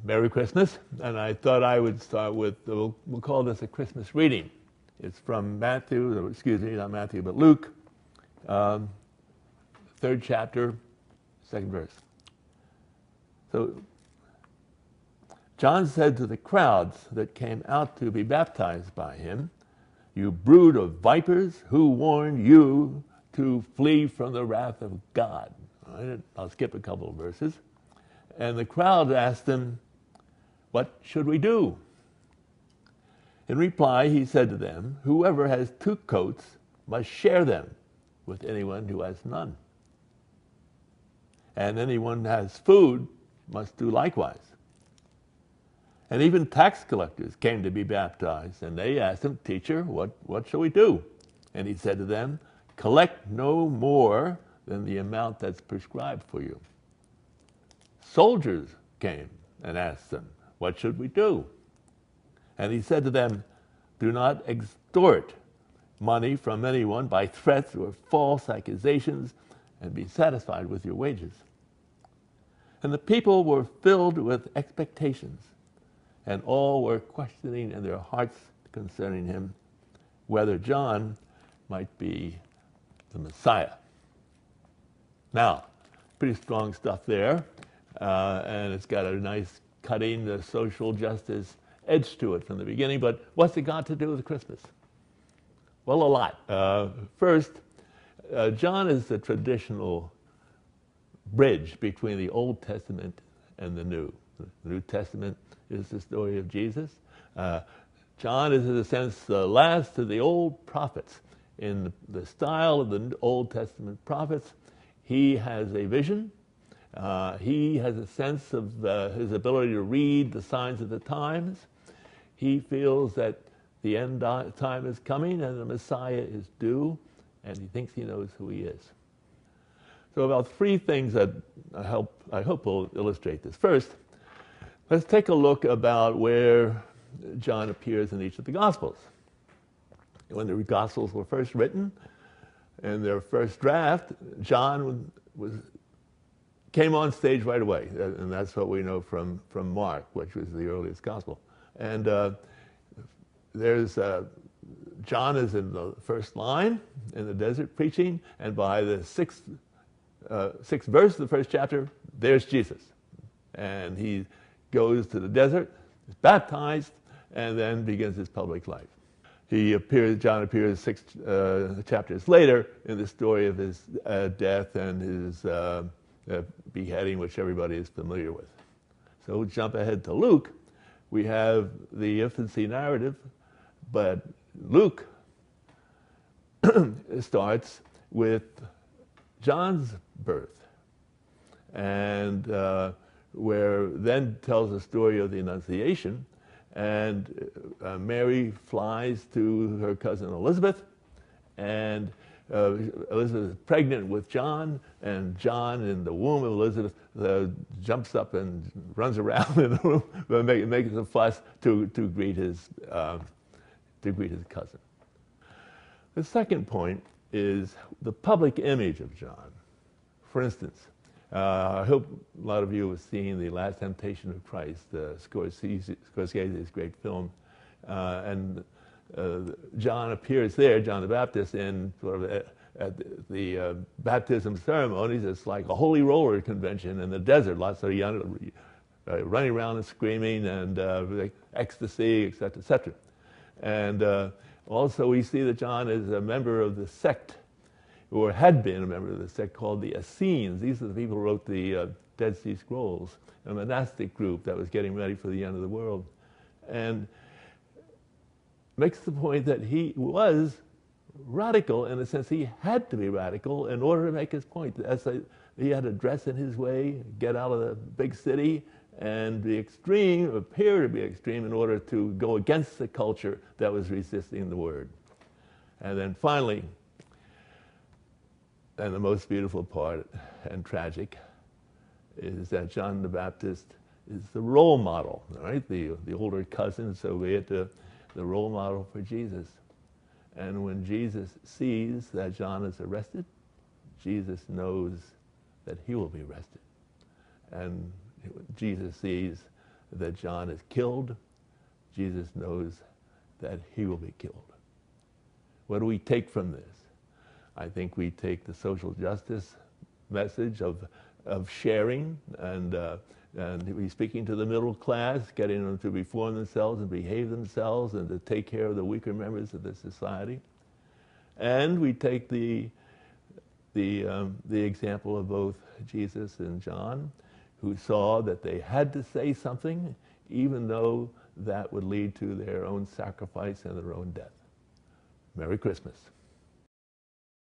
Merry Christmas, and I thought I would start with, we'll call this a Christmas reading. It's from Matthew, excuse me, not Matthew, but Luke, 3rd chapter, 2nd verse. So, John said to the crowds that came out to be baptized by him, "You brood of vipers, who warned you to flee from the wrath of God?" All right, I'll skip a couple of verses. And the crowd asked him, "What should we do?" In reply, he said to them, "Whoever has 2 coats must share them with anyone who has none. And anyone who has food must do likewise." And even tax collectors came to be baptized, and they asked him, "Teacher, what shall we do?" And he said to them, "Collect no more than the amount that's prescribed for you." Soldiers came and asked him, "What should we do?" And he said to them, "Do not extort money from anyone by threats or false accusations, and be satisfied with your wages." And the people were filled with expectations, and all were questioning in their hearts concerning him whether John might be the Messiah. Now, pretty strong stuff there, and it's got a nice cutting, the social justice edge to it from the beginning, but what's it got to do with Christmas? Well, a lot. First, John is the traditional bridge between the Old Testament and the New. The New Testament is the story of Jesus. John is, in a sense, the last of the old prophets. In the style of the Old Testament prophets, he has a vision. He has a sense of his ability to read the signs of the times. He feels that the end time is coming and the Messiah is due, and he thinks he knows who he is. So about 3 things that I hope will illustrate this. First, let's take a look about where John appears in each of the Gospels. When the Gospels were first written, in their first draft, John came on stage right away, and that's what we know from Mark, which was the earliest Gospel. And John is in the first line in the desert preaching, and by the sixth verse of the first chapter, there's Jesus. And he goes to the desert, is baptized, and then begins his public life. John appears 6 chapters later in the story of his death and his beheading, which everybody is familiar with. So jump ahead to Luke. We have the infancy narrative, but Luke starts with John's birth, and where then tells the story of the Annunciation, and Mary flies to her cousin Elizabeth, and Elizabeth is pregnant with John, and John in the womb of Elizabeth jumps up and runs around in the room, making a fuss to greet his cousin. The second point is the public image of John. For instance, I hope a lot of you have seen The Last Temptation of Christ, Scorsese's great film, and John appears there, John the Baptist, in sort of at the baptism ceremonies. It's like a holy roller convention in the desert, lots of young running around and screaming and ecstasy, etc., etc. And also we see that John is a member of the sect, or had been a member of the sect called the Essenes. These are the people who wrote the Dead Sea Scrolls, a monastic group that was getting ready for the end of the world. And makes the point that he was radical in the sense he had to be radical in order to make his point. He had to dress in his way, get out of the big city, and be extreme, appear to be extreme, in order to go against the culture that was resisting the word. And then finally, and the most beautiful part, and tragic, is that John the Baptist is the role model, right? The older cousin, so we had the role model for Jesus. And when Jesus sees that John is arrested, Jesus knows that he will be arrested. And Jesus sees that John is killed, Jesus knows that he will be killed. What do we take from this? I think we take the social justice message of sharing and he's speaking to the middle class, getting them to reform themselves and behave themselves and to take care of the weaker members of the society. And we take the example of both Jesus and John, who saw that they had to say something, even though that would lead to their own sacrifice and their own death. Merry Christmas.